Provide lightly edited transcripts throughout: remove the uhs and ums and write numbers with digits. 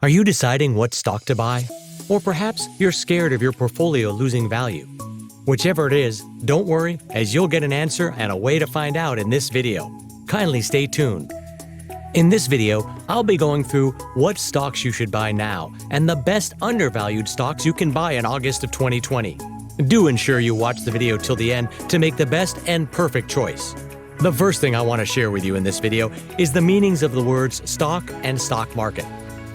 Are you deciding what stock to buy? Or perhaps you're scared of your portfolio losing value? Whichever it is, don't worry, as you'll get an answer and a way to find out in this video. Kindly stay tuned. In this video, I'll be going through what stocks you should buy now and the best undervalued stocks you can buy in August of 2020. Do ensure you watch the video till the end to make the best and perfect choice. The first thing I want to share with you in this video is the meanings of the words stock and stock market.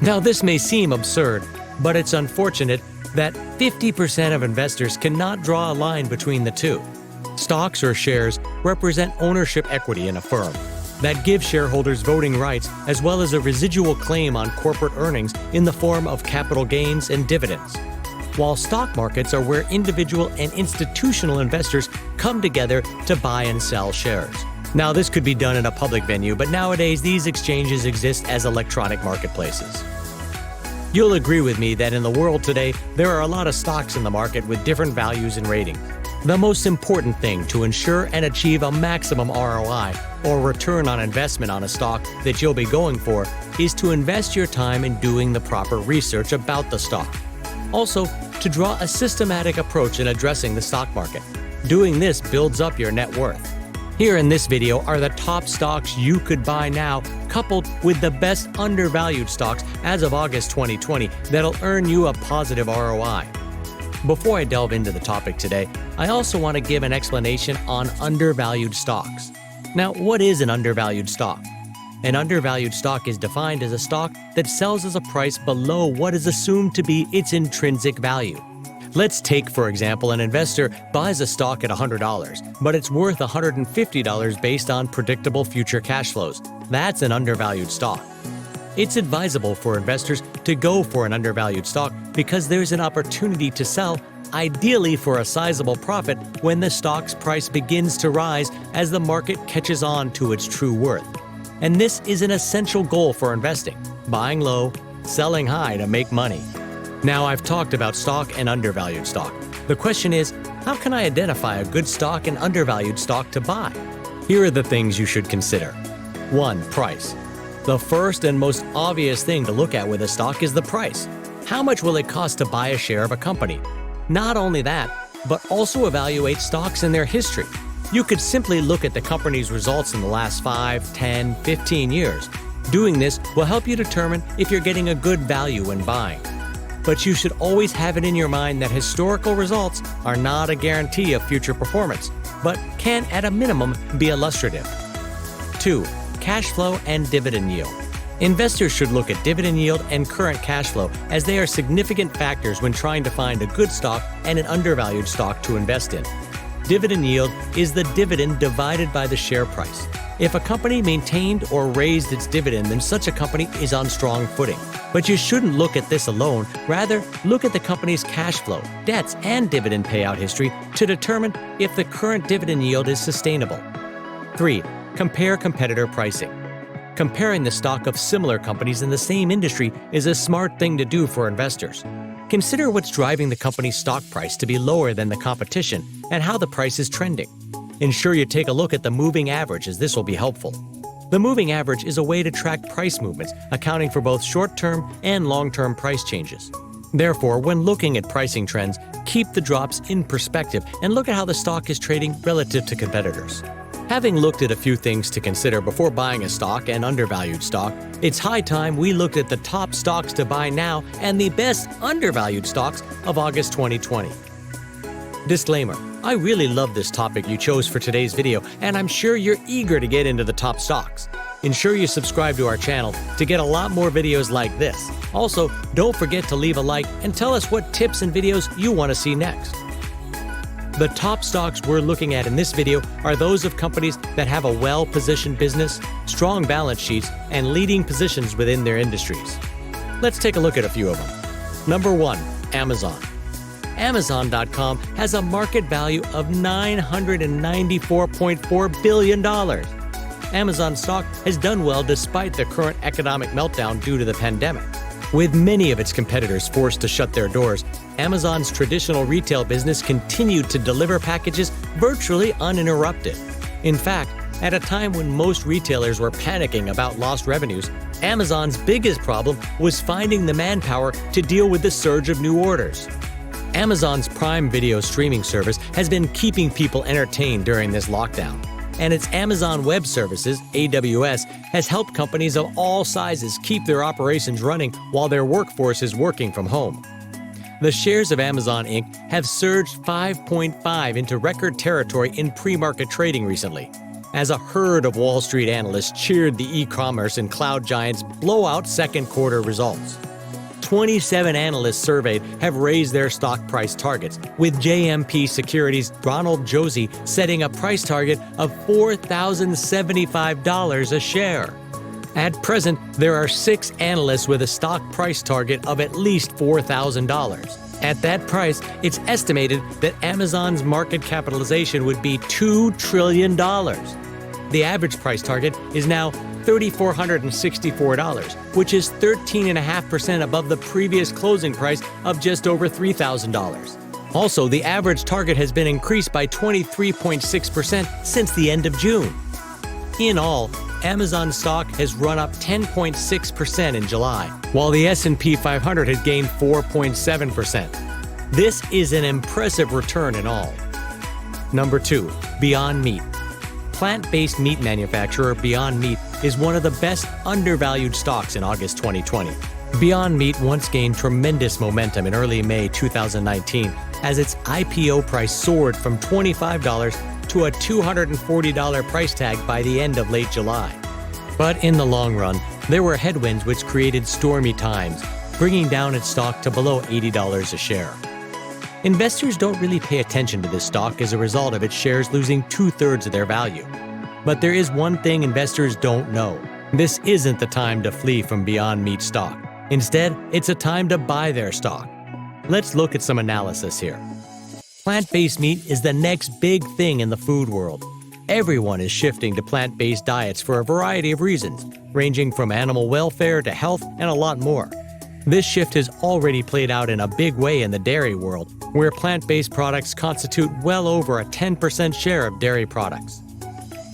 Now, this may seem absurd, but it's unfortunate that 50% of investors cannot draw a line between the two. Stocks or shares represent ownership equity in a firm that gives shareholders voting rights as well as a residual claim on corporate earnings in the form of capital gains and dividends. While stock markets are where individual and institutional investors come together to buy and sell shares. Now, this could be done in a public venue, but nowadays these exchanges exist as electronic marketplaces. You'll agree with me that in the world today, there are a lot of stocks in the market with different values and ratings. The most important thing to ensure and achieve a maximum ROI, or return on investment on a stock that you'll be going for, is to invest your time in doing the proper research about the stock. Also, to draw a systematic approach in addressing the stock market. Doing this builds up your net worth. Here in this video are the top stocks you could buy now, coupled with the best undervalued stocks as of August 2020 that'll earn you a positive ROI. Before I delve into the topic today, I also want to give an explanation on undervalued stocks. Now, what is an undervalued stock? An undervalued stock is defined as a stock that sells as a price below what is assumed to be its intrinsic value. Let's take, for example, an investor buys a stock at $100, but it's worth $150 based on predictable future cash flows. That's an undervalued stock. It's advisable for investors to go for an undervalued stock because there's an opportunity to sell, ideally for a sizable profit, when the stock's price begins to rise as the market catches on to its true worth. And this is an essential goal for investing: buying low, selling high to make money. Now, I've talked about stock and undervalued stock. The question is, how can I identify a good stock and undervalued stock to buy? Here are the things you should consider. 1. Price. The first and most obvious thing to look at with a stock is the price. How much will it cost to buy a share of a company? Not only that, but also evaluate stocks in their history. You could simply look at the company's results in the last 5, 10, 15 years. Doing this will help you determine if you're getting a good value when buying. But you should always have it in your mind that historical results are not a guarantee of future performance, but can at a minimum be illustrative. 2. Cash flow and dividend yield. Investors should look at dividend yield and current cash flow, as they are significant factors when trying to find a good stock and an undervalued stock to invest in. Dividend yield is the dividend divided by the share price. If a company maintained or raised its dividend, then such a company is on strong footing. But you shouldn't look at this alone. Rather, look at the company's cash flow, debts, and dividend payout history to determine if the current dividend yield is sustainable. 3. Compare competitor pricing. Comparing the stock of similar companies in the same industry is a smart thing to do for investors. Consider what's driving the company's stock price to be lower than the competition and how the price is trending. Ensure you take a look at the moving average, as this will be helpful. The moving average is a way to track price movements, accounting for both short-term and long-term price changes. Therefore, when looking at pricing trends, keep the drops in perspective and look at how the stock is trading relative to competitors. Having looked at a few things to consider before buying a stock and undervalued stock, it's high time we looked at the top stocks to buy now and the best undervalued stocks of August 2020. Disclaimer: I really love this topic you chose for today's video, and I'm sure you're eager to get into the top stocks. Ensure you subscribe to our channel to get a lot more videos like this. Also, don't forget to leave a like and tell us what tips and videos you want to see next. The top stocks we're looking at in this video are those of companies that have a well-positioned business, strong balance sheets, and leading positions within their industries. Let's take a look at a few of them. Number 1. Amazon. Amazon.com has a market value of $994.4 billion. Amazon stock has done well despite the current economic meltdown due to the pandemic. With many of its competitors forced to shut their doors, Amazon's traditional retail business continued to deliver packages virtually uninterrupted. In fact, at a time when most retailers were panicking about lost revenues, Amazon's biggest problem was finding the manpower to deal with the surge of new orders. Amazon's Prime Video streaming service has been keeping people entertained during this lockdown, and its Amazon Web Services, AWS, has helped companies of all sizes keep their operations running while their workforce is working from home. The shares of Amazon Inc. have surged 5.5 into record territory in pre-market trading recently, as a herd of Wall Street analysts cheered the e-commerce and cloud giants' blowout second quarter results. 27 analysts surveyed have raised their stock price targets, with JMP Securities' Ronald Josie setting a price target of $4,075 a share. At present, there are 6 analysts with a stock price target of at least $4,000. At that price, it's estimated that Amazon's market capitalization would be $2 trillion. The average price target is now $3,464, which is 13.5% above the previous closing price of just over $3,000. Also, the average target has been increased by 23.6% since the end of June. In all, Amazon stock has run up 10.6% in July, while the S&P 500 has gained 4.7%. This is an impressive return in all. Number 2. Beyond Meat. Plant-based meat manufacturer Beyond Meat is one of the best undervalued stocks in August 2020. Beyond Meat once gained tremendous momentum in early May 2019 as its IPO price soared from $25 to a $240 price tag by the end of late July. But in the long run, there were headwinds which created stormy times, bringing down its stock to below $80 a share. Investors don't really pay attention to this stock as a result of its shares losing 2/3 of their value. But there is one thing investors don't know. This isn't the time to flee from Beyond Meat stock. Instead, it's a time to buy their stock. Let's look at some analysis here. Plant-based meat is the next big thing in the food world. Everyone is shifting to plant-based diets for a variety of reasons, ranging from animal welfare to health and a lot more. This shift has already played out in a big way in the dairy world, where plant-based products constitute well over a 10% share of dairy products.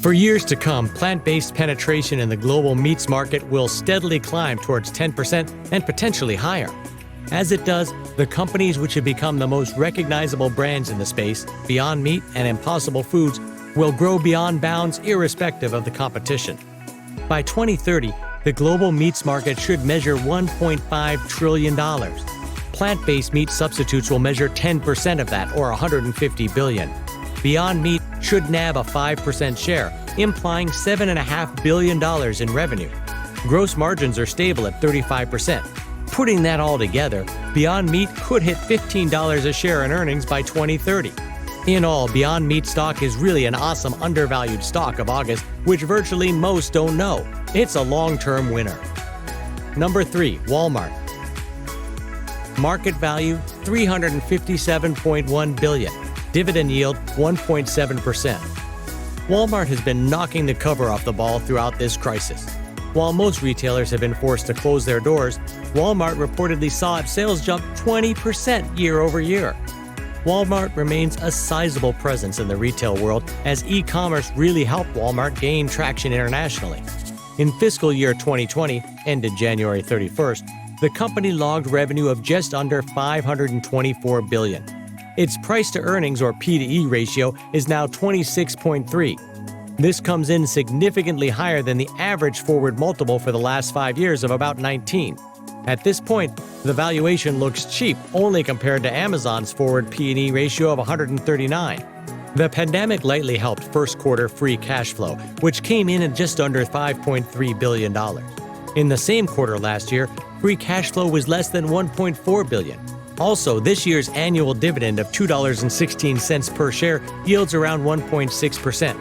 For years to come, plant-based penetration in the global meats market will steadily climb towards 10% and potentially higher. As it does, the companies which have become the most recognizable brands in the space, Beyond Meat and Impossible Foods, will grow beyond bounds irrespective of the competition. By 2030, the global meats market should measure $1.5 trillion. Plant-based meat substitutes will measure 10% of that, or $150 billion. Beyond Meat should nab a 5% share, implying $7.5 billion in revenue. Gross margins are stable at 35%. Putting that all together, Beyond Meat could hit $15 a share in earnings by 2030. In all, Beyond Meat stock is really an awesome undervalued stock of August, which virtually most don't know. It's a long-term winner. Number 3. Walmart. Market value $357.1 billion. Dividend yield 1.7%. Walmart has been knocking the cover off the ball throughout this crisis. While most retailers have been forced to close their doors, Walmart reportedly saw its sales jump 20% year over year. Walmart remains a sizable presence in the retail world as e-commerce really helped Walmart gain traction internationally. In fiscal year 2020, ended January 31st, the company logged revenue of just under $524 billion. Its price-to-earnings, or P/E ratio, is now 26.3. This comes in significantly higher than the average forward multiple for the last 5 years of about 19. At this point, the valuation looks cheap only compared to Amazon's forward P/E ratio of 139. The pandemic lightly helped first quarter free cash flow, which came in at just under $5.3 billion. In the same quarter last year, free cash flow was less than $1.4 billion. Also, this year's annual dividend of $2.16 per share yields around 1.6%.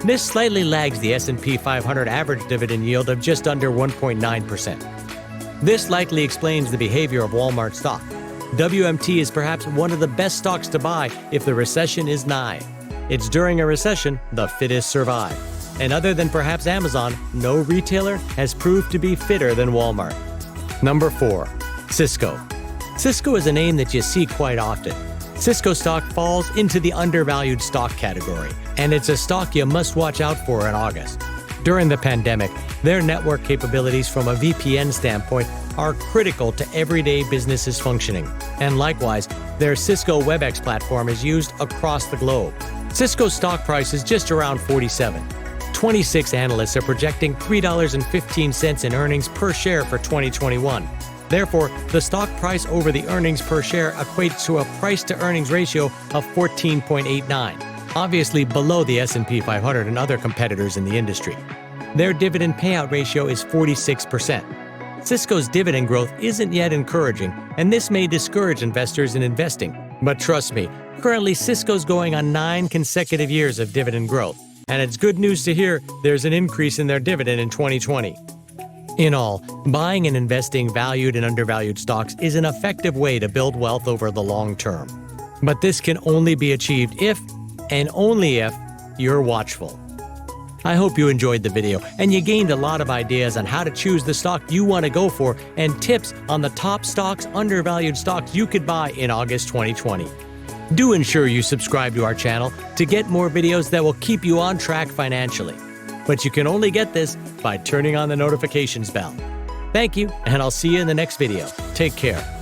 This slightly lags the S&P 500 average dividend yield of just under 1.9%. This likely explains the behavior of Walmart stock. WMT is perhaps one of the best stocks to buy if the recession is nigh. It's during a recession the fittest survive. And other than perhaps Amazon, no retailer has proved to be fitter than Walmart. Number 4. Cisco. Cisco is a name that you see quite often. Cisco stock falls into the undervalued stock category, and it's a stock you must watch out for in August. During the pandemic, their network capabilities from a VPN standpoint are critical to everyday businesses functioning. And likewise, their Cisco WebEx platform is used across the globe. Cisco's stock price is just around 47. 26 analysts are projecting $3.15 in earnings per share for 2021. Therefore, the stock price over the earnings per share equates to a price-to-earnings ratio of 14.89. Obviously below the S&P 500 and other competitors in the industry. Their dividend payout ratio is 46%. Cisco's dividend growth isn't yet encouraging, and this may discourage investors in investing. But trust me, currently Cisco's going on 9 consecutive years of dividend growth, and it's good news to hear there's an increase in their dividend in 2020. In all, buying and investing valued and undervalued stocks is an effective way to build wealth over the long term. But this can only be achieved if, and only if, you're watchful. I hope you enjoyed the video and you gained a lot of ideas on how to choose the stock you want to go for and tips on the top stocks, undervalued stocks you could buy in August 2020. Do ensure you subscribe to our channel to get more videos that will keep you on track financially. But you can only get this by turning on the notifications bell. Thank you, and I'll see you in the next video. Take care.